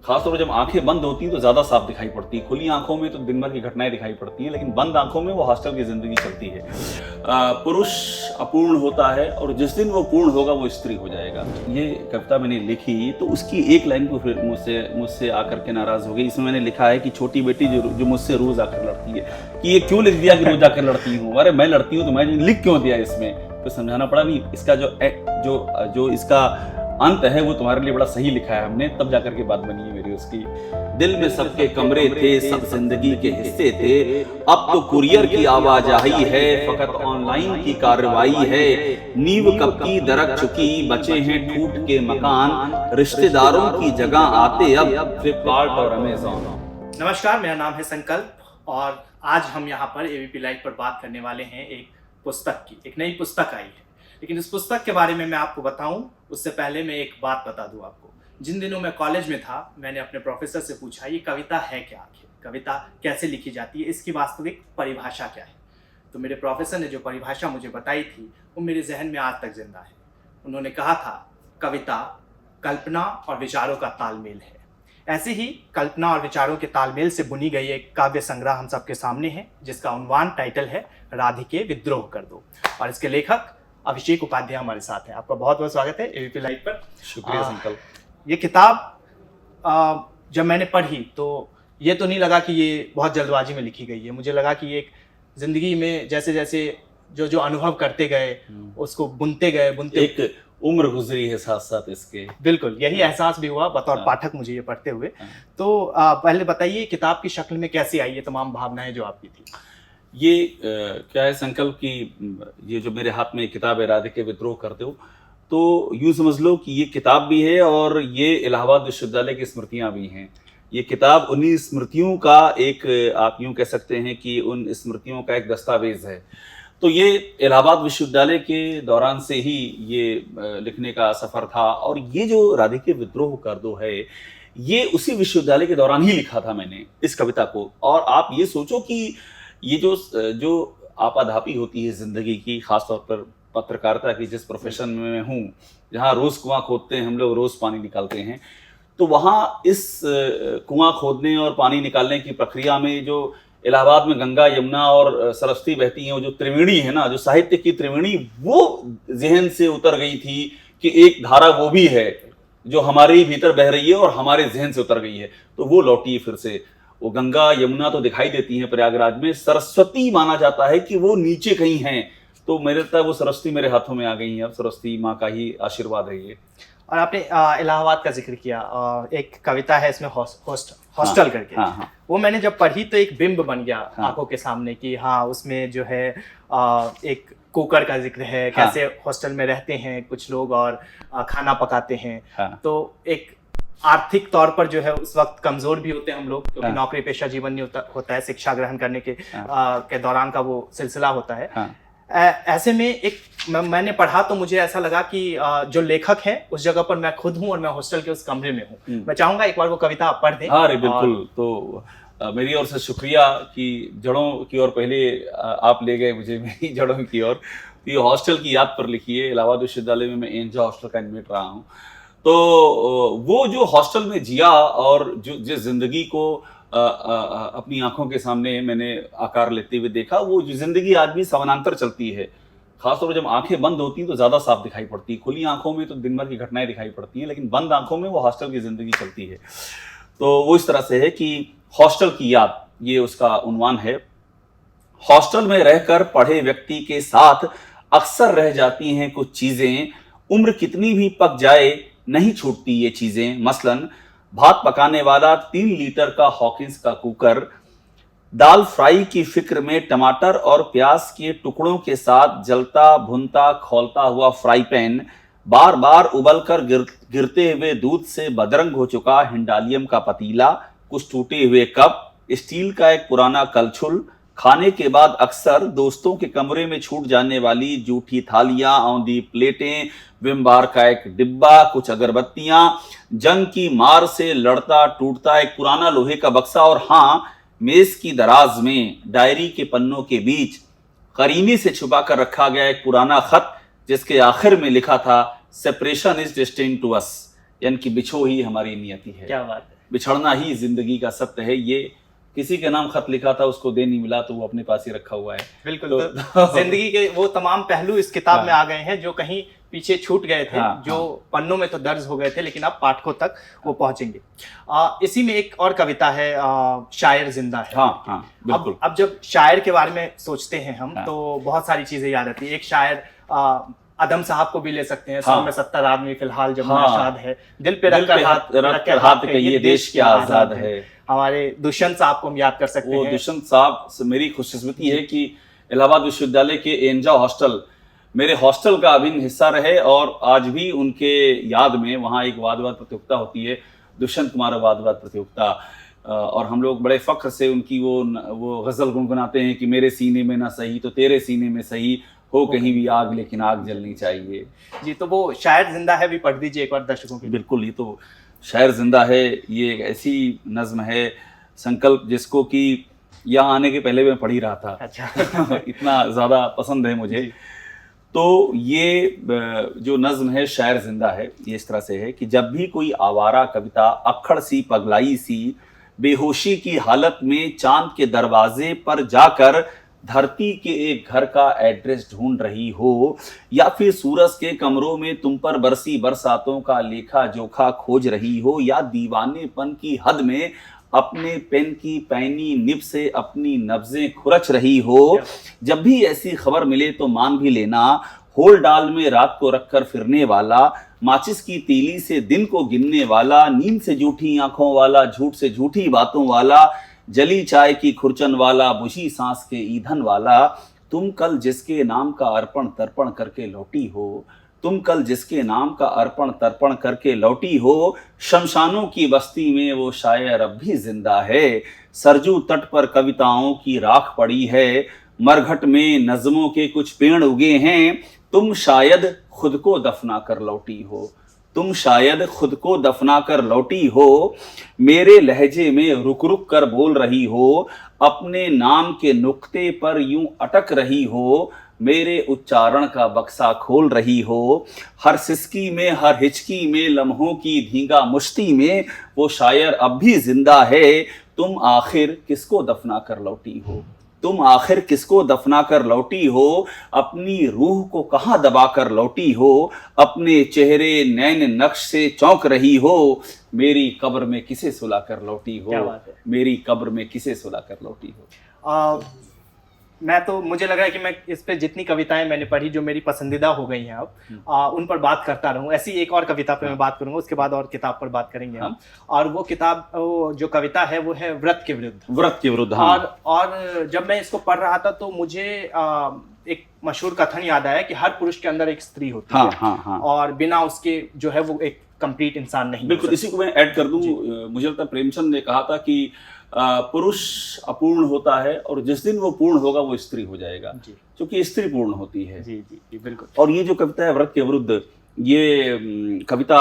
खासतौर पर जब आंखें बंद होती हैं तो ज़्यादा साफ दिखाई पड़ती है। खुली आंखों में तो दिन भर की घटनाएं दिखाई पड़ती हैं, लेकिन बंद आंखों में वो हॉस्टल की ज़िंदगी चलती है। पुरुष अपूर्ण होता है और जिस दिन वो पूर्ण होगा वो स्त्री हो जाएगा। ये कविता मैंने लिखी तो उसकी एक लाइन को फिर मुझसे आकर के नाराज़ हो गई। इसमें मैंने लिखा है कि छोटी बेटी जो मुझसे रोज़ आकर लड़ती है, कि ये क्यों लिख दिया कि रोज़ आकर लड़ती हूँ। अरे मैं लड़ती हूँ तो मैं लिख क्यों दिया इसमें, तो समझाना पड़ा नहीं। इसका जो इसका अंत है वो तुम्हारे लिए बड़ा सही लिखा है हमने, तब जाकर के बात बनी है मेरी उसकी। दिल में सबके कमरे थे, सब जिंदगी के हिस्से थे, अब तो कुरियर की आवाजाही है, फकत ऑनलाइन की कार्रवाई है। नींव कब की दरक चुकी, बचे हैं टूट के मकान, रिश्तेदारों की जगह आते अब फ्लिपकार्ट और अमेजॉन। नमस्कार, मेरा नाम है संकल्प और आज हम यहाँ पर एबीपी लाइव पर बात करने वाले हैं एक पुस्तक की। एक नई पुस्तक आई है, लेकिन इस पुस्तक के बारे में मैं आपको बताऊं उससे पहले मैं एक बात बता दूं आपको। जिन दिनों मैं कॉलेज में था, मैंने अपने प्रोफेसर से पूछा ये कविता है क्या, आखिर कविता कैसे लिखी जाती है, इसकी वास्तविक परिभाषा क्या है। तो मेरे प्रोफेसर ने जो परिभाषा मुझे बताई थी वो मेरे जहन में आज तक जिंदा है। उन्होंने कहा था कविता कल्पना और विचारों का तालमेल है। ऐसे ही कल्पना और विचारों के तालमेल से बुनी गई एक काव्य संग्रह हम सबके सामने है, जिसका उन्वान टाइटल है राधिके विद्रोह कर दो, और इसके लेखक अभिषेक उपाध्याय हमारे साथ हैं। आपका बहुत बहुत स्वागत है एबीपी लाइव पर। शुक्रिया संकल्प। ये किताब जब मैंने पढ़ी तो ये तो नहीं लगा कि ये बहुत जल्दबाजी में लिखी गई है। मुझे लगा कि ये एक जिंदगी में जैसे जैसे जो अनुभव करते गए उसको बुनते एक उम्र गुजरी है साथ साथ इसके। बिल्कुल यही एहसास भी हुआ बतौर पाठक मुझे ये पढ़ते हुए। तो पहले बताइए किताब की शक्ल में कैसे आई ये तमाम भावनाएं जो आपकी थी। ये क्या है संकल्प की, ये जो मेरे हाथ में किताब है राधिके विद्रोह कर दो, तो यूँ समझ लो कि ये किताब भी है और ये इलाहाबाद विश्वविद्यालय की स्मृतियाँ भी हैं। ये किताब उन्हीं स्मृतियों का एक, आप यूँ कह सकते हैं कि उन स्मृतियों का एक दस्तावेज है। तो ये इलाहाबाद विश्वविद्यालय के दौरान से ही ये लिखने का सफ़र था, और ये जो राधिके विद्रोह कर दो है ये उसी विश्वविद्यालय के दौरान ही लिखा था मैंने इस कविता को। और आप ये सोचो कि ये जो आपाधापी होती है ज़िंदगी की, ख़ासतौर पर पत्रकारिता की जिस प्रोफेशन में मैं हूँ, जहाँ रोज़ कुआं खोदते हैं हम लोग, रोज़ पानी निकालते हैं, तो वहाँ इस कुआं खोदने और पानी निकालने की प्रक्रिया में जो इलाहाबाद में गंगा यमुना और सरस्वती बहती हैं, वो जो त्रिवेणी है ना, जो साहित्य की त्रिवेणी, वो जहन से उतर गई थी कि एक धारा वो भी है जो हमारे ही भीतर बह रही है और हमारे जहन से उतर गई है। तो वो लौटी फिर से। वो गंगा यमुना तो दिखाई देती हैं प्रयागराज में, सरस्वती माना जाता है कि वो नीचे कहीं हैं। तो मेरे लगता है वो सरस्वती मेरे हाथों में आ गई है। अब सरस्वती माँ का ही आशीर्वाद है ये। और आपने इलाहाबाद का जिक्र किया, एक कविता है इसमें हॉस्टल करके। हाँ। वो मैंने जब पढ़ी तो एक बिंब बन गया आंखों के सामने कि हाँ, उसमें जो है एक कुकर का जिक्र है, कैसे हॉस्टल में रहते हैं कुछ लोग और खाना पकाते हैं। तो एक आर्थिक तौर पर जो है उस वक्त कमजोर भी होते हैं हम लोग, क्योंकि नौकरी पेशा जीवन नहीं होता है, शिक्षा ग्रहण करने के दौरान का वो सिलसिला होता है। ऐसे में एक मैंने पढ़ा तो मुझे ऐसा लगा कि जो लेखक है उस जगह पर मैं खुद हूँ और मैं हॉस्टल के उस कमरे में हूँ। मैं चाहूंगा एक बार वो कविता आप पढ़ दें। अरे बिल्कुल। तो मेरी ओर से शुक्रिया कि जड़ों की ओर पहले आप ले गए मुझे मेरी जड़ों की ओर। ये हॉस्टल की याद पर लिखी है। इलाहाबाद विश्वविद्यालय में मैं एंजा हॉस्टल का इनमेट रहा हूँ। तो वो जो हॉस्टल में जिया और जो जिस जिंदगी को अपनी आंखों के सामने मैंने आकार लेते हुए देखा, वो जिंदगी आज भी समानांतर चलती है। खासतौर पर जब आंखें बंद होती हैं तो ज़्यादा साफ दिखाई पड़ती है। खुली आंखों में तो दिन भर की घटनाएं दिखाई पड़ती हैं, लेकिन बंद आंखों में वो हॉस्टल की ज़िंदगी चलती है। तो वो इस तरह से है कि हॉस्टल की याद, ये उसका उन्वान है। हॉस्टल में रहकर पढ़े व्यक्ति के साथ अक्सर रह जाती हैं कुछ चीज़ें, उम्र कितनी भी पक जाए नहीं छूटती ये चीज़ें। मसलन भात पकाने वाला 3 लीटर का हॉकिंस का कुकर, दाल फ्राई की फिक्र में टमाटर और प्याज के टुकड़ों के साथ जलता भुनता खौलता हुआ फ्राई पैन, बार बार उबलकर गिरते हुए दूध से बदरंग हो चुका हिंडालियम का पतीला, कुछ टूटे हुए कप, स्टील का एक पुराना कलछुल, खाने के बाद अक्सर दोस्तों के कमरे में छूट जाने वाली जूठी थालियां, औंधी प्लेटें, विम बार का एक डिब्बा, कुछ अगरबत्तियां, जंग की मार से लड़ता टूटता एक पुराना लोहे का बक्सा, और हाँ, मेज की दराज में डायरी के पन्नों के बीच करीने से छुपा कर रखा गया एक पुराना खत, जिसके आखिर में लिखा था separation is destined to us, यानी कि बिछो ही हमारी नियति है। क्या बात है। बिछड़ना ही जिंदगी का सत्य है। ये किसी के नाम खत लिखा था, उसको दे नहीं मिला तो वो अपने पास ही रखा हुआ है। बिल्कुल। तो जिंदगी के वो तमाम पहलू इस किताब में आ गए हैं जो कहीं पीछे छूट गए थे, जो पन्नों में तो दर्ज हो गए थे, लेकिन अब पाठकों तक वो पहुंचेंगे। इसी में एक और कविता है, शायर जिंदा है। हाँ, बिल्कुल। अब जब शायर के बारे में सोचते हैं हम, तो बहुत सारी चीजें याद आती है। एक शायर अदम साहब को भी ले सकते हैं, 100 में 70 आदमी फिलहाल जब नाशाद है, दिल पे रख कर हाथ कहिए देश क्या आजाद है। हमारे दुष्यंत साहब को हम याद कर सकते हैं। वो दुष्यंत साहब से मेरी खुशकिस्मती है कि इलाहाबाद विश्वविद्यालय के एंजा हॉस्टल मेरे हॉस्टल का अभिन्न हिस्सा रहे, और आज भी उनके याद में वहाँ एक वाद विवाद प्रतियोगिता होती है, दुष्यंत कुमार वाद विवाद प्रतियोगिता, और हम लोग बड़े फख्र से उनकी वो गजल गुनगुनाते हैं कि मेरे सीने में ना सही तो तेरे सीने में सही हो कहीं भी आग, लेकिन आग जलनी चाहिए। जी, तो वो शायर जिंदा है भी पढ़ दीजिए एक बार दर्शकों के। बिल्कुल, ये तो शायर जिंदा है, ये एक ऐसी नज्म है, संकल्प, जिसको कि यहाँ आने के पहले मैं पढ़ ही रहा था। अच्छा। इतना ज़्यादा पसंद है मुझे। तो ये जो नज्म है शायर जिंदा है, ये इस तरह से है कि जब भी कोई आवारा कविता अक्खड़ सी पगलाई सी बेहोशी की हालत में चांद के दरवाजे पर जाकर धरती के एक घर का एड्रेस ढूंढ रही हो, या फिर सूरज के कमरों में तुम पर बरसी बरसातों का लेखा जोखा खोज रही हो, या दीवानेपन की हद में अपने पेन की पैनी निब से अपनी नब्जें खुरच रही हो, जब भी ऐसी खबर मिले तो मान भी लेना, होल डाल में रात को रखकर फिरने वाला, माचिस की तीली से दिन को गिनने वाला, नींद से झूठी आंखों वाला, झूठ से झूठी बातों वाला, जली चाय की खुरचन वाला, बुझी सांस के ईंधन वाला, तुम कल जिसके नाम का अर्पण तर्पण करके लौटी हो, तुम कल जिसके नाम का अर्पण तर्पण करके लौटी हो, शमशानों की बस्ती में वो शायर अब भी जिंदा है, सरजू तट पर कविताओं की राख पड़ी है, मरघट में नज़मों के कुछ पेड़ उगे हैं, तुम शायद खुद को दफना कर लौटी हो, तुम शायद खुद को दफना कर लौटी हो, मेरे लहजे में रुक रुक कर बोल रही हो, अपने नाम के नुक्ते पर यूं अटक रही हो, मेरे उच्चारण का बक्सा खोल रही हो, हर सिसकी में हर हिचकी में लम्हों की धींगा मुश्ती में वो शायर अब भी जिंदा है, तुम आखिर किसको दफना कर लौटी हो, तुम आखिर किसको दफना कर लौटी हो, अपनी रूह को कहाँ दबा कर लौटी हो, अपने चेहरे नैन नक्श से चौंक रही हो, मेरी कब्र में किसे सुला कर लौटी हो, मेरी कब्र में किसे सुला कर लौटी हो। मैं तो मुझे लग रहा है कि मैं इस पे जितनी कविताएं मैंने पढ़ी जो मेरी पसंदीदा हो गई हैं अब उन पर बात करता रहूं। ऐसी एक और कविता पे मैं बात करूंगा, उसके बाद और किताब पर बात करेंगे हम। और वो किताब जो कविता है वो है व्रत के विरुद्ध। व्रत के विरुद्ध। और जब मैं इसको पढ़ रहा था तो मुझे एक मशहूर कथन याद आया कि हर पुरुष के अंदर एक स्त्री होती है और बिना उसके जो है वो एक कंप्लीट इंसान नहीं। बिल्कुल, इसी को मैं ऐड कर दूं, मुझे लगता है प्रेमचंद ने कहा था कि पुरुष अपूर्ण होता है और जिस दिन वो पूर्ण होगा वो स्त्री हो जाएगा, क्योंकि स्त्री पूर्ण होती है। जी जी जी, बिल्कुल। और ये जो कविता है व्रत के विरुद्ध, ये कविता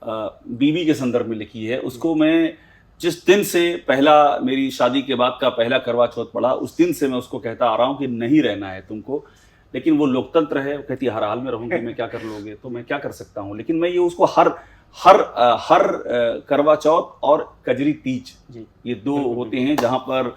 बीवी के संदर्भ में लिखी है। उसको मैं जिस दिन से पहला मेरी शादी के बाद का पहला करवा चौथ पड़ा, उस दिन से मैं उसको कहता आ रहा हूँ कि नहीं रहना है तुमको, लेकिन वो लोकतंत्र है, कहती हर हाल में रहूंगी, मैं क्या कर लोगे, तो मैं क्या कर सकता हूँ। लेकिन मैं ये उसको हर करवा चौथ और कजरी तीज, ये दो होते हैं जहाँ पर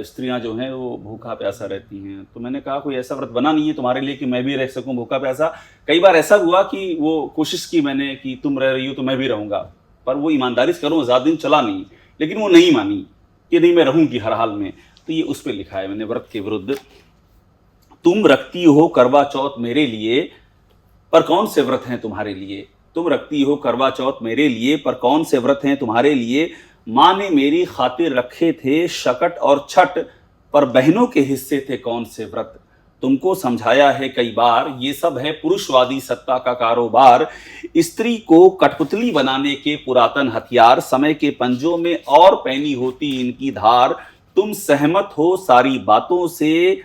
स्त्रियां जो हैं वो भूखा प्यासा रहती हैं। तो मैंने कहा कोई ऐसा व्रत बना नहीं है तुम्हारे लिए कि मैं भी रह सकूं भूखा प्यासा। कई बार ऐसा हुआ कि वो कोशिश की मैंने कि तुम रह रही हो तो मैं भी रहूंगा, पर वो ईमानदारी से करूँ ज़्यादा दिन चला नहीं, लेकिन वो नहीं मानी कि नहीं मैं रहूंगी हर हाल में। तो ये उस पर लिखा है मैंने व्रत के विरुद्ध। तुम रखती हो करवा चौथ मेरे लिए, पर कौन से व्रत हैं तुम्हारे लिए, तुम रखती हो करवा चौथ मेरे लिए, पर कौन से व्रत हैं तुम्हारे लिए। माँ ने मेरी खातिर रखे थे शकट और छठ, पर बहनों के हिस्से थे कौन से व्रत। तुमको समझाया है कई बार ये सब है पुरुषवादी सत्ता का कारोबार, स्त्री को कठपुतली बनाने के पुरातन हथियार, समय के पंजों में और पैनी होती इनकी धार। तुम सहमत हो सारी बातों से,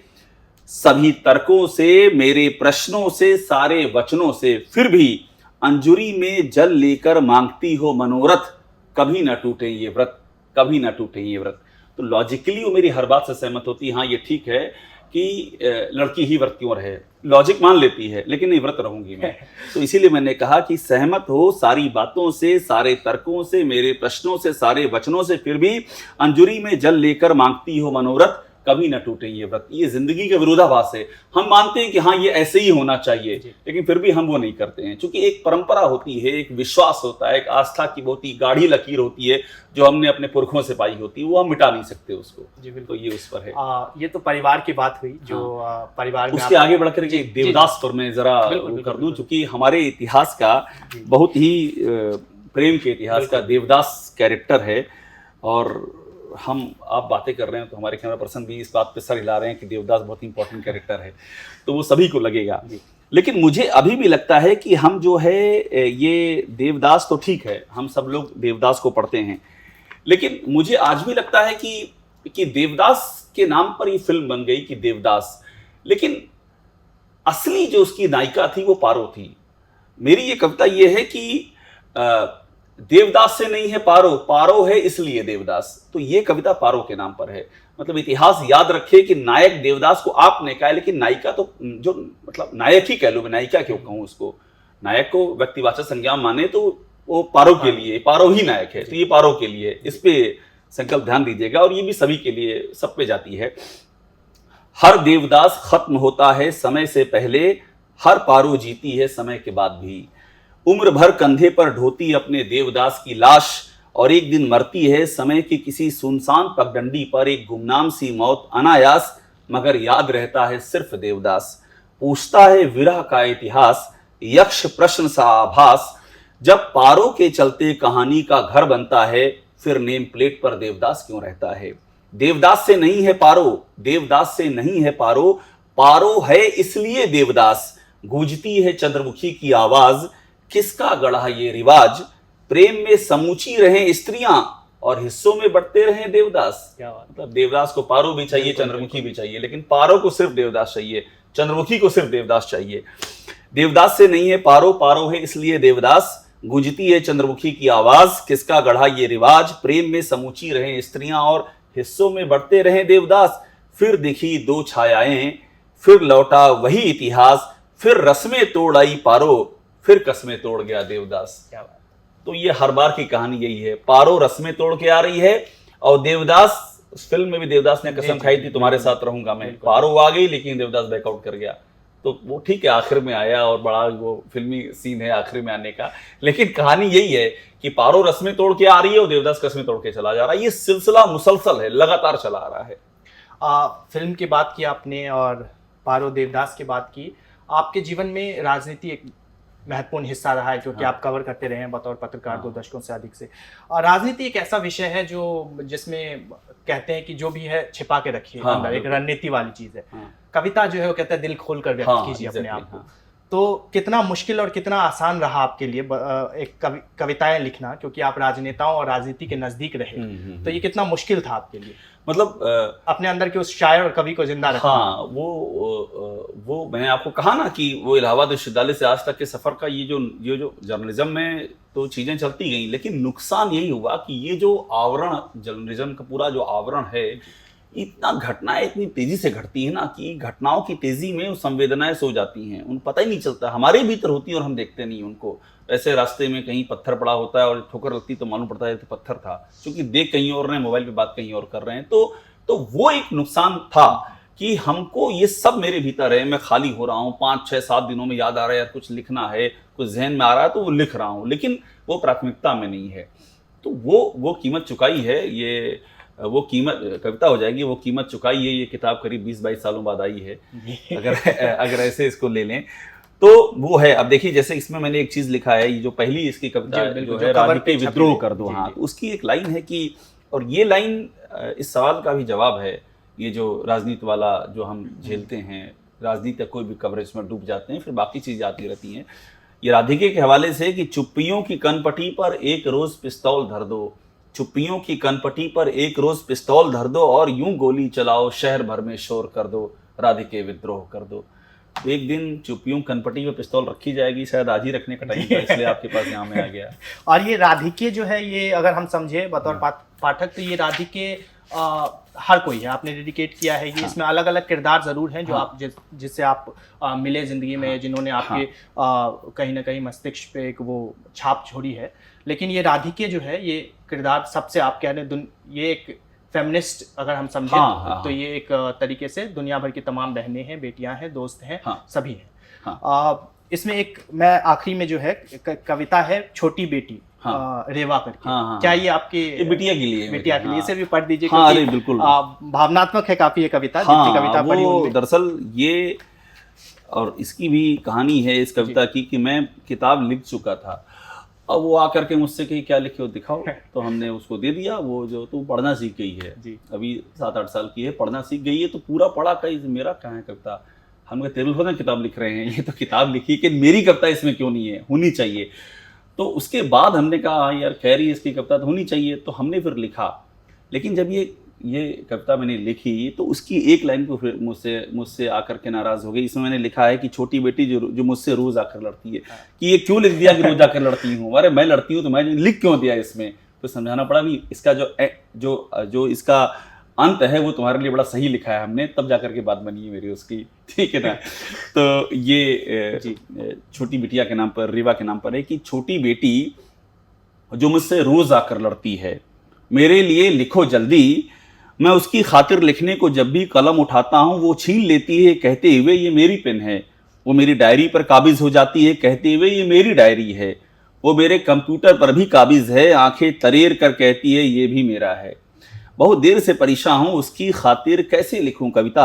सभी तर्कों से, मेरे प्रश्नों से, सारे वचनों से, फिर भी अंजुरी में जल लेकर मांगती हो मनोरथ। कभी ना टूटे ये व्रत, कभी ना टूटे ये व्रत। तो लॉजिकली वो मेरी हर बात से सहमत होती है। हाँ, ये ठीक है कि लड़की ही व्रत क्यों रहे। लॉजिक मान लेती है लेकिन नहीं, व्रत रहूंगी मैं। तो इसीलिए मैंने कहा कि सहमत हो सारी बातों से, सारे तर्कों से, मेरे प्रश्नों से, सारे वचनों से, फिर भी अंजुरी में जल लेकर मांगती हो मनोरथ, कभी न टूटे ये व्रत। ये जिंदगी का विरोधाभास है। हम मानते हैं कि हाँ ये ऐसे ही होना चाहिए, लेकिन फिर भी हम वो नहीं करते हैं, क्योंकि एक परंपरा होती है, एक विश्वास होता है, एक आस्था की बहुत ही गाढ़ी लकीर होती है जो हमने अपने पुरखों से पाई होती है, वो हम मिटा नहीं सकते उसको। जी तो ये उस पर है। ये तो परिवार की बात हुई जो परिवार में उसके आगे बढ़कर के देवदास पर मैं जरा वो कर दूं, चूंकि हमारे इतिहास का बहुत ही प्रेम के इतिहास का देवदास कैरेक्टर है। और आप बातें कर रहे हैं तो हमारे कैमरा पर्सन भी इस बात पे सर हिला रहे हैं कि देवदास बहुत ही इंपॉर्टेंट कैरेक्टर है, तो वो सभी को लगेगा। लेकिन मुझे अभी भी लगता है कि हम जो है ये देवदास तो ठीक है, हम सब लोग देवदास को पढ़ते हैं, लेकिन मुझे आज भी लगता है कि देवदास के नाम पर ये फिल्म बन गई कि देवदास, लेकिन असली जो उसकी नायिका थी वो पारो थी। मेरी ये कविता ये है कि देवदास से नहीं है पारो, पारो है इसलिए देवदास। तो ये कविता पारो के नाम पर है। मतलब इतिहास याद रखे कि नायक देवदास को आपने कहा है, लेकिन नायिका तो जो मतलब नायक ही कह लो, मैं नायिका क्यों कहूं उसको, नायक को व्यक्तिवाचक संज्ञा माने तो वो पारो के लिए, पारो ही नायक है, तो ये पारो के लिए, इस पे संकल्प ध्यान दीजिएगा। और ये भी सभी के लिए, सब पे जाती है। हर देवदास खत्म होता है समय से पहले, हर पारो जीती है समय के बाद भी। उम्र भर कंधे पर ढोती अपने देवदास की लाश, और एक दिन मरती है समय की किसी सुनसान पगडंडी पर, एक गुमनाम सी मौत अनायास, मगर याद रहता है सिर्फ देवदास। पूछता है विरह का इतिहास, यक्ष प्रश्न सा आभास, जब पारो के चलते कहानी का घर बनता है, फिर नेम प्लेट पर देवदास क्यों रहता है। देवदास से नहीं है पारो, देवदास से नहीं है पारो, पारो है इसलिए देवदास। गूंजती है चंद्रमुखी की आवाज, किसका गढ़ा ये रिवाज, प्रेम में समूची रहे स्त्रियां और हिस्सों में बढ़ते रहे देवदास। मतलब देवदास को पारो भी चाहिए, चंद्रमुखी भी चाहिए, लेकिन पारो को सिर्फ देवदास चाहिए, चंद्रमुखी को सिर्फ देवदास चाहिए। देवदास से नहीं है पारो, पारो है इसलिए देवदास। गूंजती है चंद्रमुखी की आवाज, किसका गढ़ा ये रिवाज, प्रेम में समूची रहे स्त्रियां और हिस्सों में बढ़ते रहे देवदास। फिर दिखी दो छायाएं, फिर लौटा वही इतिहास, फिर रस्में तोड़ आई पारो, फिर कस्में तोड़ गया देवदास। क्या बात। तो ये हर बार की कहानी यही है, पारो रस्में तोड़ के आ रही है, और देवदास, उस फिल्म में भी देवदास ने कसम खाई थी तुम्हारे साथ रहूंगा मैं, पारो आ गई लेकिन देवदास बैकआउट कर गया। तो वो ठीक है, आखिर में आया और बड़ा वो फिल्मी सीन है आखिर में आने का, लेकिन कहानी यही है कि पारो रस्में तोड़ के आ रही है और देवदास कस्में तोड़ के चला जा रहा है। ये सिलसिला मुसलसल है, लगातार चला आ रहा है। फिल्म की बात की आपने और पारो देवदास की बात की। आपके जीवन में राजनीति एक महत्वपूर्ण हिस्सा रहा है, क्योंकि आप कवर करते रहे हैं बतौर पत्रकार 2 दशकों से अधिक से। और राजनीति एक ऐसा विषय है जो जिसमें कहते हैं कि जो भी है छिपा के रखिए, अंदर एक रणनीति वाली चीज है। कविता जो है वो कहते हैं दिल खोल कर व्यक्त कीजिए अपने आप को। तो कितना मुश्किल और कितना आसान रहा आपके लिए एक कविताएं लिखना, क्योंकि आप राजनेताओं और राजनीति के नजदीक रहे, तो ये कितना मुश्किल था आपके लिए, मतलब अपने अंदर के उस शायर और कवि को जिंदा रखना? हाँ, वो मैंने आपको कहा ना कि वो इलाहाबाद विश्वविद्यालय से आज तक के सफर का ये जो जर्नलिज्म में तो चीजें चलती गई, लेकिन नुकसान यही हुआ कि ये जो आवरण, जर्नलिज्म का पूरा जो आवरण है, इतना घटनाएं इतनी तेजी से घटती है ना कि घटनाओं की तेजी में संवेदनाएं सो जाती हैं, उन पता ही नहीं चलता, हमारे भीतर होती है और हम देखते नहीं उनको। ऐसे रास्ते में कहीं पत्थर पड़ा होता है और ठोकर लगती तो मालूम पड़ता है तो पत्थर था, क्योंकि देख कहीं और रहे, मोबाइल पे बात कहीं और कर रहे हैं। तो वो एक नुकसान था कि हमको ये सब मेरे भीतर है, मैं खाली हो रहा हूँ, 5, 6, 7 दिनों में याद आ रहा है यार कुछ लिखना है, कुछ जहन में आ रहा है तो वो लिख रहा हूँ, लेकिन वो प्राथमिकता में नहीं है। तो वो कीमत चुकाई है, ये वो कीमत कविता हो जाएगी, वो कीमत चुकाई है। ये किताब करीब 20-22 सालों बाद आई है, अगर ऐसे इसको ले लें तो वो है। अब देखिए जैसे इसमें मैंने एक चीज लिखा है, ये जो पहली इसकी कविता जो है राजनीति विद्रोह कर दो, हाँ, उसकी एक लाइन है कि, और ये लाइन इस सवाल का भी जवाब है, ये जो राजनीति वाला जो हम झेलते हैं, राजनीति का कोई भी कवरेज में डूब जाते हैं, फिर बाकी चीजें आती रहती हैं। ये राधिके के हवाले से कि चुप्पियों की कनपटी पर एक रोज पिस्तौल धर दो, चुप्पियों की कनपटी पर एक रोज पिस्तौल धर दो, और यूं गोली चलाओ शहर भर में शोर कर दो, राधिके विद्रोह कर दो। तो एक दिन चुप्पियों कनपटी पे पिस्तौल रखी जाएगी, शायद आज ही रखने का टाइम था, इसलिए आपके पास यहाँ में आ गया। और ये राधिके जो है, ये अगर हम समझे बतौर पाठक, तो ये राधिके हर कोई है, आपने डेडिकेट किया है ये। इसमें अलग अलग किरदार ज़रूर हैं जो आप जिससे आप मिले ज़िंदगी में, जिन्होंने आपके कहीं ना कहीं मस्तिष्क पे एक वो छाप छोड़ी है। लेकिन ये राधिके जो है, ये किरदार सबसे आप कह रहे हैं, ये एक फेमिनिस्ट अगर हम समझें तो ये एक तरीके से दुनिया भर की तमाम बहनें हैं, बेटियां हैं, दोस्त हैं, सभी हैं। इसमें एक मैं आखिरी में जो है कविता है छोटी बेटी, रेवा करके। क्या ये आपके बिटिया के लिए? बिटिया के लिए, इसे भी पढ़ दीजिए। अरे बिल्कुल, भावनात्मक है काफी ये कविता। जितनी कविता पढ़ी उनमें दरअसल ये, और इसकी भी कहानी है इस कविता की कि मैं किताब लिख चुका था, अब वो आकर के मुझसे कही क्या लिखे हो दिखाओ, तो हमने उसको दे दिया। वो जो तू पढ़ना सीख गई है, अभी 7-8 साल की है, पढ़ना सीख गई है, तो पूरा पढ़ा, कहीं मेरा कहाँ है कविता? हम तेरे को किताब लिख रहे हैं, ये तो किताब लिखी कि मेरी कविता इसमें क्यों नहीं है, होनी चाहिए। तो उसके बाद हमने कहा यार खैर इसकी कविता तो होनी चाहिए, तो हमने फिर लिखा। लेकिन जब ये कविता मैंने लिखी तो उसकी एक लाइन को फिर मुझसे आकर के नाराज हो गई। इसमें मैंने लिखा है कि छोटी बेटी जो मुझसे रोज आकर लड़ती है, कि ये क्यों लिख दिया कि रोज आकर लड़ती हूँ? अरे मैं लड़ती हूँ तो मैं लिख क्यों दिया इसमें? तो समझाना पड़ा नहीं, इसका जो इसका अंत है वो तुम्हारे लिए बड़ा सही लिखा है हमने, तब जाकर के बात बनी है मेरी उसकी, ठीक है ना। तो ये छोटी बिटिया के नाम पर, रीवा के नाम पर है कि छोटी बेटी जो मुझसे रोज आकर लड़ती है, मेरे लिए लिखो जल्दी। मैं उसकी खातिर लिखने को जब भी कलम उठाता हूँ वो छीन लेती है कहते हुए ये मेरी पेन है। वो मेरी डायरी पर काबिज हो जाती है कहते हुए ये मेरी डायरी है। वो मेरे कंप्यूटर पर भी काबिज है, आंखें तरेर कर कहती है ये भी मेरा है। बहुत देर से परेशान हूँ उसकी खातिर कैसे लिखूं कविता,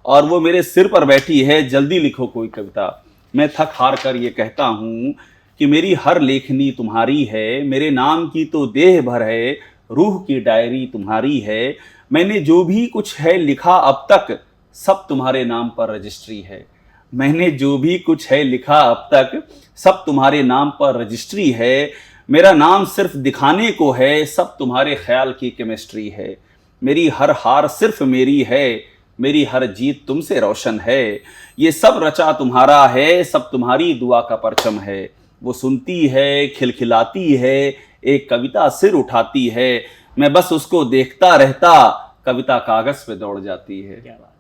और वो मेरे सिर पर बैठी है जल्दी लिखो कोई कविता। मैं थक हार कर ये कहता हूँ कि मेरी हर लेखनी तुम्हारी है, मेरे नाम की तो देह भर है, रूह की डायरी तुम्हारी है। मैंने जो भी कुछ है लिखा अब तक सब तुम्हारे नाम पर रजिस्ट्री है। मैंने जो भी कुछ है लिखा अब तक सब तुम्हारे नाम पर रजिस्ट्री है। मेरा नाम सिर्फ दिखाने को है, सब तुम्हारे ख्याल की केमिस्ट्री है। मेरी हर हार सिर्फ मेरी है, मेरी हर जीत तुमसे रोशन है। ये सब रचा तुम्हारा है, सब तुम्हारी दुआ का परचम है। वो सुनती है, खिलखिलाती है, एक कविता सिर उठाती है। मैं बस उसको देखता रहता, कविता कागज पे दौड़ जाती है। क्या बात।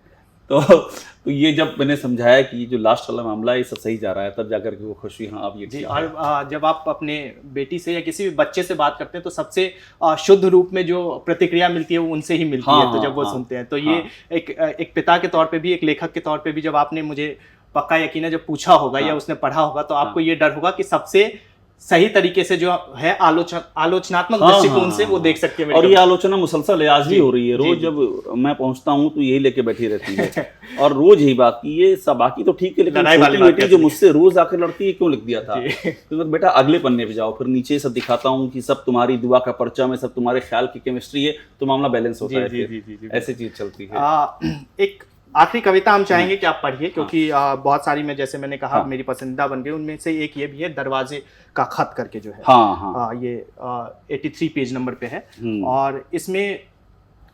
तो ये जब मैंने समझाया कि ये जो लास्ट वाला मामला है ये सब सही जा रहा है, तब जाकर के वो खुश हुई, हाँ आप ये जी। और जब आप अपने बेटी से या किसी भी बच्चे से बात करते हैं तो सबसे शुद्ध रूप में जो प्रतिक्रिया मिलती है वो उनसे ही मिलती है। तो जब वो सुनते हैं तो ये एक पिता के तौर पे भी, एक लेखक के तौर पे भी, जब आपने मुझे पक्का यकीन है जब पूछा होगा या उसने पढ़ा होगा तो आपको ये डर होगा कि सबसे सही तरीके से जो है आलोचनात्मक दृष्टिकोण से वो देख सकते हैं। और ये आलोचना मुसलसल है, आज भी हो रही है। रोज जब मैं पहुंचता हूँ तो यही लेके बैठी रहती है और रोज यही बात की ये सब। बाकी तो ठीक है, लेकिन छोटी बेटी जो मुझसे रोज आकर लड़ती है क्यों लिख दिया था? तो मैं बेटा अगले पन्ने पे जाओ, फिर नीचे सब दिखाता हूँ कि सब तुम्हारी दुआ का परचम है, सब तुम्हारे ख्याल की केमिस्ट्री है, तो मामला बैलेंस होता है। ऐसी चीज चलती है। एक आखिरी कविता हम चाहेंगे कि आप पढ़िए, क्योंकि बहुत सारी में, जैसे मैंने कहा, मेरी पसंदीदा बन गई। उनमें से एक ये भी है, दरवाजे का खत करके जो है। ये 83 पेज नंबर पे है और इसमें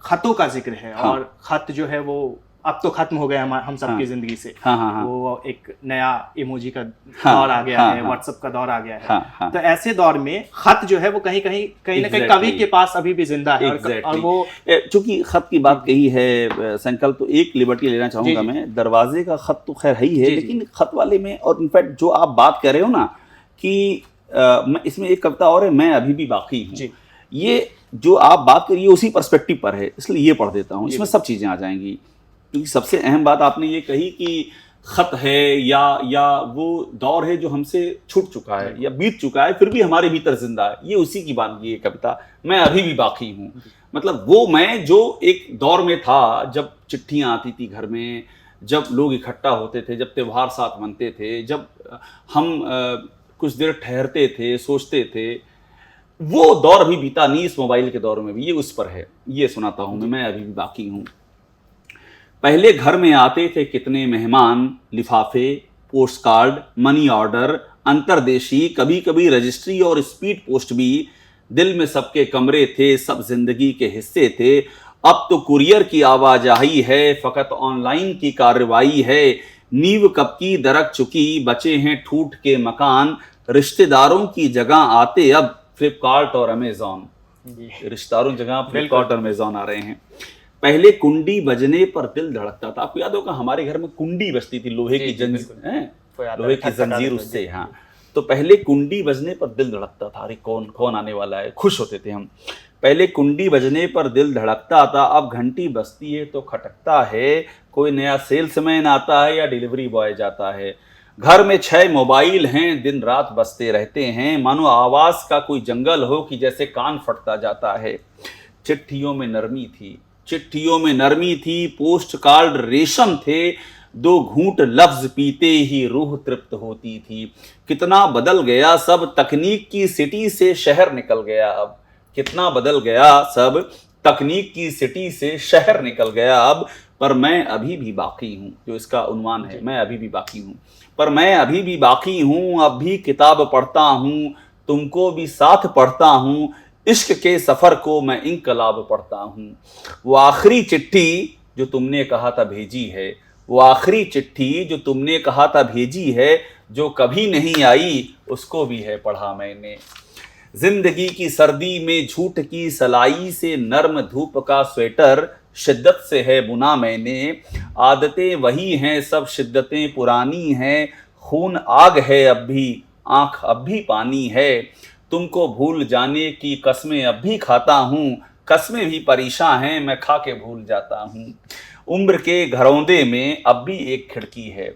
खतों का जिक्र है। और खत जो है वो अब तो खत्म हो गया हम सबकी जिंदगी से। वो एक नया इमोजी का दौर आ गया है, व्हाट्सएप का दौर आ गया है। तो ऐसे दौर में खत जो है वो कहीं ना कहीं कवि के पास अभी भी जिंदा है। और वो चूंकि खत की बात कही है संकल्प, तो एक लिबर्टी लेना चाहूंगा मैं। दरवाजे का खत तो खैर है ही है, लेकिन खत वाले में, और इनफैक्ट जो आप बात कर रहे हो ना कि इसमें एक कविता और है, मैं अभी भी बाकी हूँ। ये जो आप बात करिए उसी पर्सपेक्टिव पर है, इसलिए ये पढ़ देता हूँ। इसमें सब चीजें आ जाएंगी, क्योंकि सबसे अहम बात आपने ये कही कि खत है या वो दौर है जो हमसे छूट चुका है या बीत चुका है, फिर भी हमारे भीतर जिंदा है। ये उसी की बात की कविता, मैं अभी भी बाकी हूँ। मतलब वो मैं जो एक दौर में था जब चिट्ठियाँ आती थी घर में, जब लोग इकट्ठा होते थे, जब त्योहार साथ मनते थे, जब हम कुछ देर ठहरते थे, सोचते थे, वो दौर अभी बीता नहीं। इस मोबाइल के दौर में भी ये उस पर है। ये सुनाता हूँ मैं अभी भी बाकी हूँ। पहले घर में आते थे कितने मेहमान, लिफाफे, पोस्ट कार्ड, मनी ऑर्डर, अंतरदेशी, कभी कभी रजिस्ट्री और स्पीड पोस्ट भी। दिल में सबके कमरे थे, सब जिंदगी के हिस्से थे। अब तो कुरियर की आवाजाही है, फकत ऑनलाइन की कार्रवाई है। नींव कब की दरक चुकी, बचे हैं ठूठ के मकान। रिश्तेदारों की जगह आते अब फ्लिपकार्ट और अमेजॉन। जी। रिश्तेदारों जगह बिल्कुल। फ्लिपकार्ट और अमेजॉन आ रहे हैं। पहले कुंडी बजने पर दिल धड़कता था। आपको याद होगा हमारे घर में कुंडी बजती थी, लोहे जी, की जी, बिल्कुल। वो याद आ लोहे रहा की है, खटखटा जंजीर देते उससे, जी, हाँ। जी। तो पहले कुंडी बजने पर दिल धड़कता था, अरे कौन कौन आने वाला है, खुश होते थे हम। पहले कुंडी बजने पर दिल धड़कता था, अब घंटी बजती है तो खटकता है, कोई नया सेल्समैन आता है या डिलीवरी बॉय जाता है। घर में 6 मोबाइल हैं, दिन रात बजते रहते हैं, मानो आवाज का कोई जंगल हो कि जैसे कान फटता जाता है। चिट्ठियों में नरमी थी, चिट्ठियों में नरमी थी, पोस्ट कार्ड रेशम थे, 2 घूंट लफ्ज पीते ही रूह तृप्त होती थी। कितना बदल गया सब, तकनीक की सिटी से शहर निकल गया अब। कितना बदल गया सब, तकनीक की सिटी से शहर निकल गया अब। पर मैं अभी भी बाकी हूँ, जो इसका उन्वान है, मैं अभी भी बाकी हूँ। पर मैं अभी भी बाकी हूँ, अब भी किताब पढ़ता हूँ, तुमको भी साथ पढ़ता हूँ, इश्क के सफर को मैं इनकलाब पढ़ता हूँ। वो आखिरी चिट्ठी जो तुमने कहा था भेजी है, वो आखिरी चिट्ठी जो तुमने कहा था भेजी है, जो कभी नहीं आई उसको भी है पढ़ा मैंने। जिंदगी की सर्दी में झूठ की सलाई से नर्म धूप का स्वेटर शिद्दत से है बुना मैंने। आदतें वही हैं सब, शिद्दतें पुरानी हैं, खून आग है अब भी, आंख अब भी पानी है। तुमको भूल जाने की कस्में अब भी खाता हूँ, कस्में भी परेशान हैं, मैं खा के भूल जाता हूँ। उम्र के घरौंदे में अब भी एक खिड़की है,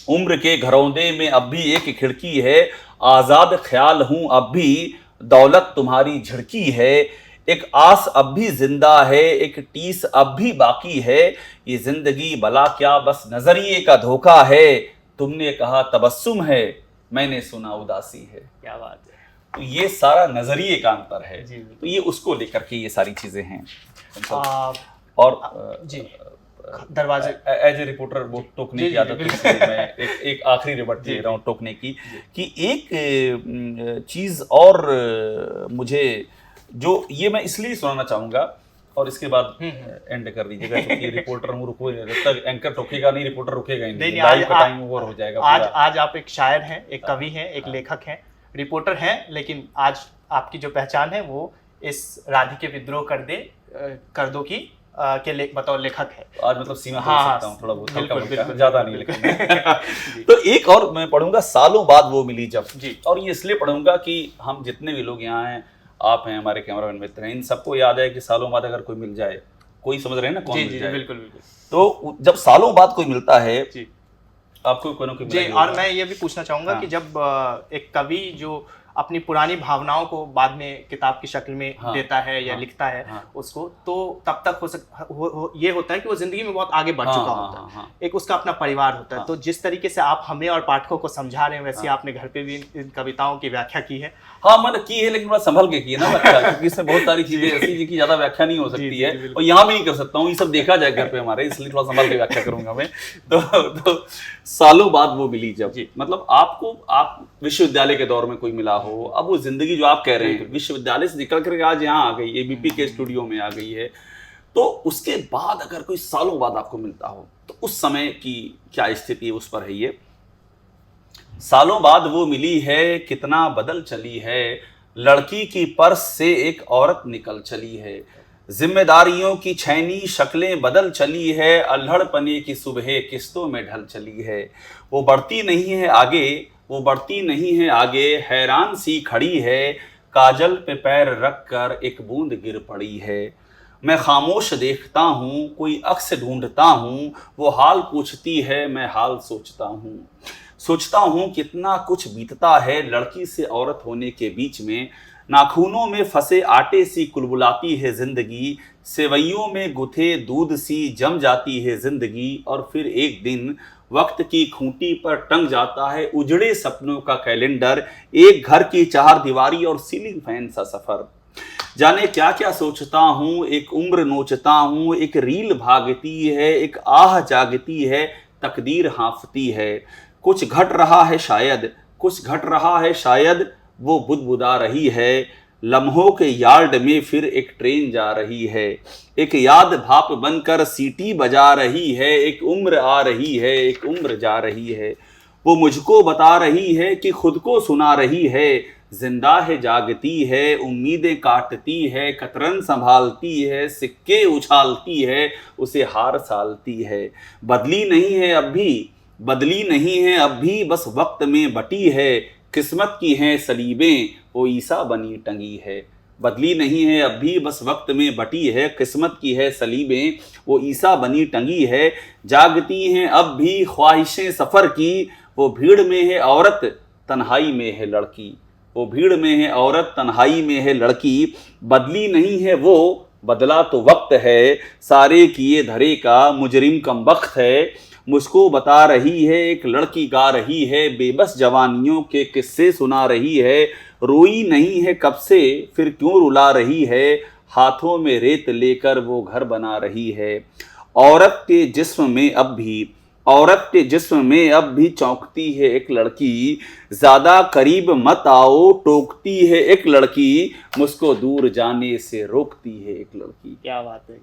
उम्र के घरौंदे में अब भी एक खिड़की है, आज़ाद ख्याल हूँ अब भी, दौलत तुम्हारी झिड़की है। एक आस अब भी जिंदा है, एक टीस अब भी बाकी है, ये जिंदगी भला क्या बस नजरिए का धोखा है। तुमने कहा तबस्सुम है, मैंने सुना उदासी है। क्या बात है। तो ये सारा नजरिए का अंतर है। जी, तो ये उसको लेकर के ये सारी चीजें हैं। और जी, दरवाजे एज ए रिपोर्टर वो टोकने जी, की जी, आदत है, बिल्कुल। इसलिए मैं एक आखिरी रिबट जी, ले रहा हूँ जी। टोकने की, कि एक चीज और मुझे जो ये मैं इसलिए सुनाना चाहूंगा, और इसके बाद एंड कर दीजिएगा, क्योंकि रिपोर्टर हूँ, रुको, जब तक एंकर टोकेगा नहीं रिपोर्टर रुकेगा ही नहीं, नहीं, लाइव का टाइम ओवर हो जाएगा आज पूरा। आज आप एक शायर हैं, एक कवि हैं, एक लेखक हैं, रिपोर्टर हैं, लेकिन आज आपकी जो पहचान है वो इस राधिके विद्रोह कर दो की बतौर लेखक है। आज मतलब सीमा तोड़ हाँ, सकता हूँ थोड़ा बहुत, बिल्कुल, हल्का-फुल्का, बिल्कुल, ज्यादा नहीं बिल्कुल। लेकिन तो एक और मैं पढ़ूंगा, सालों बाद वो मिली जब। जी। और ये इसलिए पढ़ूंगा कि हम जितने भी लोग यहाँ हैं, आप हैं, हमारे कैमरामैन मित्र हैं, इन सबको याद है कि सालों बाद अगर कोई मिल जाए, कोई समझ रहे हैं ना कौन जी, मिल जी, जाए, बिल्कुल, बिल्कुल। तो जब सालों बाद कोई मिलता है, जी, आपको कोई ना कोई जी। मिला ही और होगा। मैं ये भी पूछना चाहूंगा हाँ। कि जब एक कवि जो अपनी पुरानी भावनाओं को बाद में किताब की शक्ल में हाँ, देता है या हाँ, लिखता है हाँ। उसको, तो तब तक ये होता है कि वो जिंदगी में बहुत आगे बढ़ हाँ, चुका हाँ, होता है। हाँ। एक उसका अपना परिवार होता है। हाँ। तो जिस तरीके से आप हमें और पाठकों को समझा रहे हैं, वैसे आपने घर पे भी इन कविताओं की व्याख्या की है। हाँ, मैंने की है, लेकिन थोड़ा संभल के की है ना व्याख्या, क्योंकि इसमें बहुत सारी चीजें ऐसी जिनकी ज्यादा व्याख्या नहीं हो जी, सकती जी, है, जी, बिल्कुल। और यहाँ भी नहीं कर सकता हूँ, ये सब देखा जाए घर पे हमारे, इसलिए थोड़ा संभल के व्याख्या करूंगा मैं। तो सालों बाद वो मिली जब, जी। मतलब आप विश्वविद्यालय के दौर में कोई मिला हो, अब वो जिंदगी जो आप कह रहे हैं विश्वविद्यालय से निकल करके आज यहाँ आ गई, एबीपी के स्टूडियो में आ गई है, तो उसके बाद अगर कोई सालों बाद आपको मिलता हो, तो उस समय की क्या स्थिति है, उस पर है ये। सालों बाद वो मिली है, कितना बदल चली है, लड़की की पर्स से एक औरत निकल चली है, जिम्मेदारियों की छैनी शक्लें बदल चली है, अल्हड़पने की सुबह किस्तों में ढल चली है। वो बढ़ती नहीं है आगे, वो बढ़ती नहीं है आगे, हैरान सी खड़ी है, काजल पे पैर रख कर एक बूंद गिर पड़ी है। मैं खामोश देखता हूँ, कोई अक्स ढूंढता हूँ, वो हाल पूछती है, मैं हाल सोचता हूँ कितना कुछ बीतता है लड़की से औरत होने के बीच में। नाखूनों में फंसे आटे सी कुलबुलाती है जिंदगी, सेवइयों में गुथे दूध सी जम जाती है जिंदगी, और फिर एक दिन वक्त की खूंटी पर टंग जाता है उजड़े सपनों का कैलेंडर, एक घर की 4 दीवारी और सीलिंग फैन सा सफर। जाने क्या क्या सोचता हूँ, एक उम्र नोचता हूँ, एक रील भागती है, एक आह जागती है, तकदीर हाँफती है। कुछ घट रहा है शायद, कुछ घट रहा है शायद, वो बुदबुदा रही है, लम्हों के यार्ड में फिर एक ट्रेन जा रही है, एक याद भाप बनकर सीटी बजा रही है, एक उम्र आ रही है, एक उम्र जा रही है। वो मुझको बता रही है कि खुद को सुना रही है, जिंदा है जागती है, उम्मीदें काटती है, कतरन संभालती है, सिक्के उछालती है, उसे हार सालती है। बदली नहीं है अब भी, बदली नहीं है अब भी, बस वक्त में बटी है, किस्मत की हैं सलीबें, वो ईसा बनी टंगी है। बदली नहीं है अब भी, बस वक्त में बटी है, किस्मत की है सलीबें, वो ईसा बनी टंगी है। जागती हैं अब भी ख्वाहिशें सफ़र की, वो भीड़ में है औरत तन्हाई में है लड़की, वो भीड़ में है औरत तन्हाई में है लड़की। बदली नहीं है वो, बदला तो वक्त है, सारे किए धरे का मुजरिम कम वक्त है। मुझको बता रही है एक लड़की गा रही है, बेबस जवानियों के किस्से सुना रही है। रोई नहीं है कब से फिर क्यों रुला रही है, हाथों में रेत लेकर वो घर बना रही है। औरत के जिस्म में अब भी, औरत के जिस्म में अब भी चौंकती है एक लड़की, ज़्यादा करीब मत आओ टोकती है एक लड़की, मुझको दूर जाने से रोकती है एक लड़की। क्या बात है।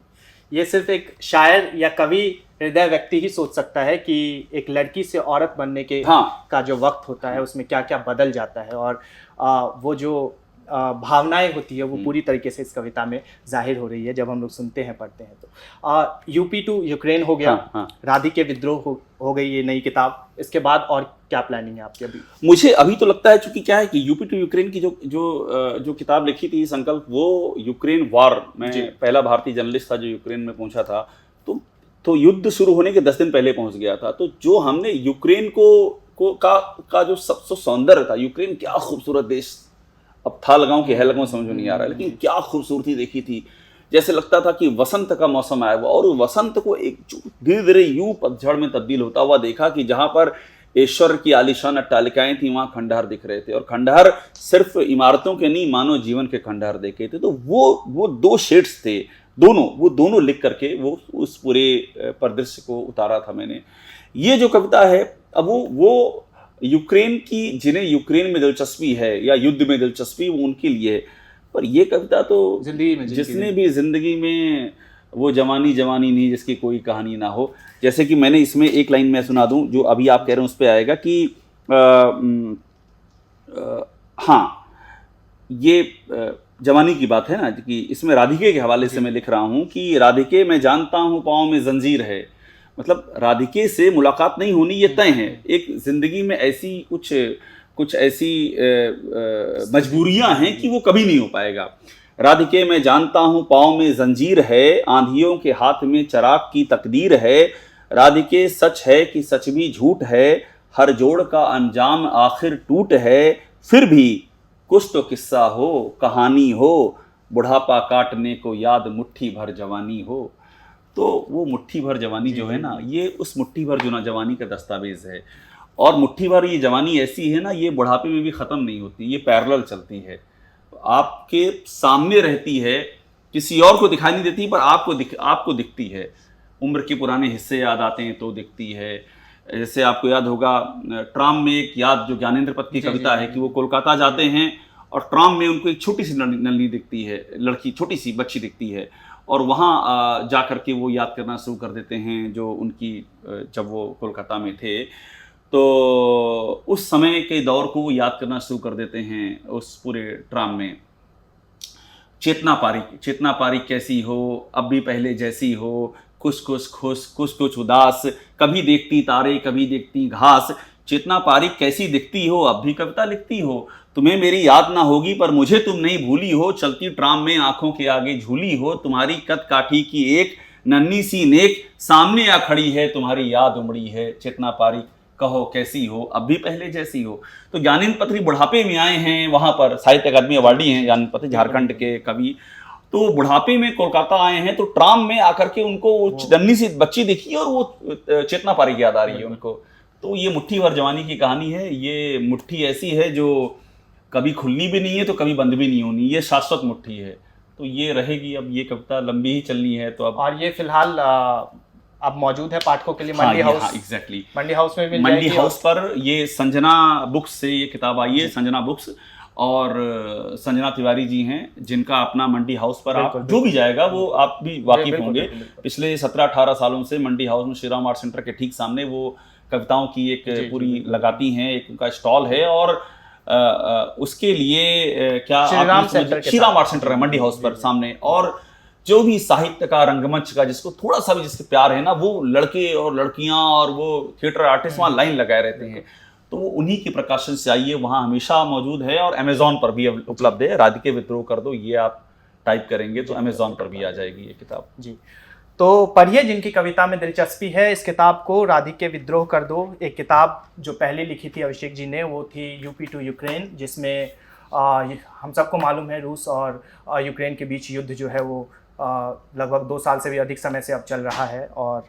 ये सिर्फ एक शायर या कवि हृदय व्यक्ति ही सोच सकता है कि एक लड़की से औरत बनने के का जो वक्त होता है उसमें क्या क्या बदल जाता है, और वो जो भावनाएं होती है वो पूरी तरीके से इस कविता में जाहिर हो रही है जब हम लोग सुनते हैं पढ़ते हैं। तो यूपी टू यूक्रेन हो गया, राधिके विद्रोह हो गई ये नई किताब, इसके बाद और क्या प्लानिंग है आपकी अभी? मुझे अभी तो लगता है, चूंकि क्या है कि यूपी टू यूक्रेन की जो किताब लिखी थी संकल्प, वो यूक्रेन वॉर में पहला भारतीय जर्नलिस्ट था जो यूक्रेन में पहुंचा था, तो युद्ध शुरू होने के 10 दिन पहले पहुंच गया था। तो जो हमने यूक्रेन का जो सबसे सौंदर्य था, यूक्रेन क्या खूबसूरत देश, अब था लगाऊं कि है लगाऊं समझ में नहीं आ रहा है, लेकिन क्या खूबसूरती देखी थी। जैसे लगता था कि वसंत का मौसम आया हुआ, और वसंत को एक धीरे धीरे यूं पतझड़ में तब्दील होता हुआ देखा कि जहां पर ऐश्वर्य की आलीशान अट्टालिकाएं थी वहां खंडहर दिख रहे थे, और खंडहर सिर्फ इमारतों के नहीं, मानव जीवन के खंडहर देखे थे। तो वो दो शेड्स थे, वो दोनों लिख करके वो उस पूरे परिदृश्य को उतारा था मैंने। ये जो कविता है, अब वो यूक्रेन की, जिन्हें यूक्रेन में दिलचस्पी है या युद्ध में दिलचस्पी, वो उनके लिए है। पर ये कविता तो जिंदगी में, जिसने भी जिंदगी में वो जवानी जवानी नहीं जिसकी कोई कहानी ना हो। जैसे कि मैंने इसमें एक लाइन मैं सुना दूं जो अभी आप कह रहे हैं उस पर आएगा कि हाँ, ये जवानी की बात है ना, कि इसमें राधिके के हवाले से मैं लिख रहा हूँ कि राधिके मैं जानता हूँ पाँव में जंजीर है। मतलब राधिके से मुलाकात नहीं होनी ये तय है। एक जिंदगी में ऐसी कुछ ऐसी मजबूरियां हैं कि वो कभी नहीं हो पाएगा। राधिके मैं जानता हूँ पाँव में जंजीर है, आंधियों के हाथ में चराग की तकदीर है। राधिके सच है कि सच भी झूठ है, हर जोड़ का अंजाम आखिर टूट है। फिर भी कुछ तो किस्सा हो, कहानी हो, बुढ़ापा काटने को याद मुट्ठी भर जवानी हो। तो वो मुट्ठी भर जवानी जो है ना, ये उस मुट्ठी भर जो ना जवानी का दस्तावेज है। और मुट्ठी भर ये जवानी ऐसी है ना, ये बुढ़ापे में भी ख़त्म नहीं होती, ये पैरेलल चलती है, आपके सामने रहती है, किसी और को दिखाई नहीं देती पर आपको दिखती है। उम्र के पुराने हिस्से याद आते हैं तो दिखती है। जैसे आपको याद होगा ट्राम में एक याद जो ज्ञानेंद्र पत की कविता है कि वो कोलकाता जाते हैं और ट्राम में उनको एक छोटी सी नल्ली दिखती है, लड़की, छोटी सी बच्ची दिखती है, और वहाँ जा कर के वो याद करना शुरू कर देते हैं जो उनकी, जब वो कोलकाता में थे तो उस समय के दौर को वो याद करना शुरू कर देते हैं उस पूरे ट्राम में। चेतना पारिक कैसी हो, अब भी पहले जैसी हो, कुछ कुछ खुश कुछ कुछ उदास, कभी देखती तारे कभी देखती घास। चेतना पारिक कैसी दिखती हो, अब भी कविता लिखती हो, तुम्हें मेरी याद ना होगी पर मुझे तुम नहीं भूली हो। चलती ट्राम में आंखों के आगे झूली हो, तुम्हारी कद काठी की एक नन्ही सी नेक सामने आ खड़ी है, तुम्हारी याद उमड़ी है। चेतना पारिक कहो कैसी हो, अब भी पहले जैसी हो। तो ज्ञानेंद्र पत्री बुढ़ापे में आए हैं, वहां पर साहित्य अकादमी अवार्डी हैं ज्ञानेंद्र पत्री, झारखंड के कवि। तो बुढ़ापे में कोलकाता आए हैं, तो ट्राम में आकर के उनको नन्ही सी बच्ची दिखी और वो चेतना पारिक याद आ रही है उनको। तो ये मुट्ठी भर जवानी की कहानी है। ये मुट्ठी ऐसी है जो कभी खुलनी भी नहीं है तो कभी बंद भी नहीं होनी, ये शाश्वत मुट्ठी है। तो ये रहेगी, अब ये कविता लंबी ही चलनी है। तो अब, और ये फिलहाल अब मौजूद है पाठकों के लिए मंडी हाउस। हाँ, एग्जैक्टली, मंडी हाउस में मिल मंडी हाउस पर ये संजना बुक्स से ये किताब आई है, संजना बुक्स, और संजना तिवारी जी हैं जिनका अपना मंडी हाउस पर आप जो भी जाएगा वो आप भी वाकिफ होंगे। पिछले 17-18 सालों से मंडी हाउस में श्रीराम आर्ट सेंटर के ठीक सामने वो कविताओं की एक पूरी लगाती हैं, एक उनका स्टॉल है। और उसके लिए क्या श्री राम सेंटर के श्री राम साथ। आर्ट सेंटर है मंडी हाउस पर सामने, और जो भी साहित्य का रंगमंच का जिसको थोड़ा सा भी जिसके प्यार है ना, वो लड़के और लड़कियां और वो थिएटर आर्टिस्ट वहाँ लाइन लगाए रहते हैं, तो वो उन्हीं के प्रकाशन से आइए, वहाँ हमेशा मौजूद है और अमेजोन पर भी उपलब्ध है। राधिके विद्रोह कर दो, ये आप टाइप करेंगे तो अमेजोन पर भी आ जाएगी ये किताब जी। तो पढ़िए, जिनकी कविता में दिलचस्पी है इस किताब को, राधिके विद्रोह कर दो। एक किताब जो पहले लिखी थी अभिषेक जी ने, वो थी यूपी टू यूक्रेन, जिसमें हम सबको मालूम है रूस और यूक्रेन के बीच युद्ध जो है वो लगभग 2 साल से भी अधिक समय से अब चल रहा है। और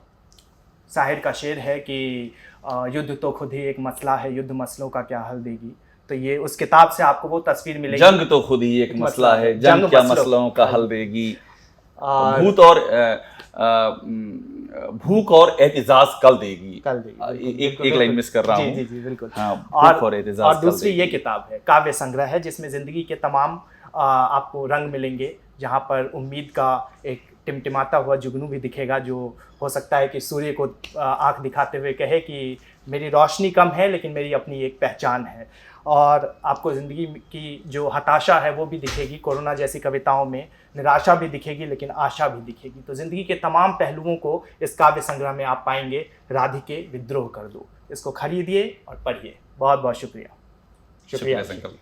शाहिर का शेर है कि युद्ध तो खुद ही एक मसला है, युद्ध मसलों का क्या हल देगी। तो ये उस किताब से आपको वो तस्वीर मिलेगी। जंग तो खुद ही एक मसला है, जंग क्या मसलों का हल देगी। भूख और एहतिजाज कल देगी। एक लाइन मिस कर रहा हूँ। जी बिल्कुल। हाँ, भूख और एहतिजाज और दूसरी ये किताब है, काव्य संग्रह है, जिसमें जिंदगी के तमाम आपको रंग मिलेंगे, जहाँ पर उम्मीद का एक टिमटिमाता हुआ जुगनू भी दिखेगा, जो हो सकता है कि सूर्य को आंख दिखाते हुए कहे कि मेरी रोशनी कम है लेकिन मेरी अपनी एक पहचान है। और आपको ज़िंदगी की जो हताशा है वो भी दिखेगी, कोरोना जैसी कविताओं में निराशा भी दिखेगी लेकिन आशा भी दिखेगी। तो ज़िंदगी के तमाम पहलुओं को इस काव्य संग्रह में आप पाएंगे। राधिके विद्रोह कर दो, इसको खरीदिए और पढ़िए। बहुत बहुत शुक्रिया। शुक्रिया संकल्प।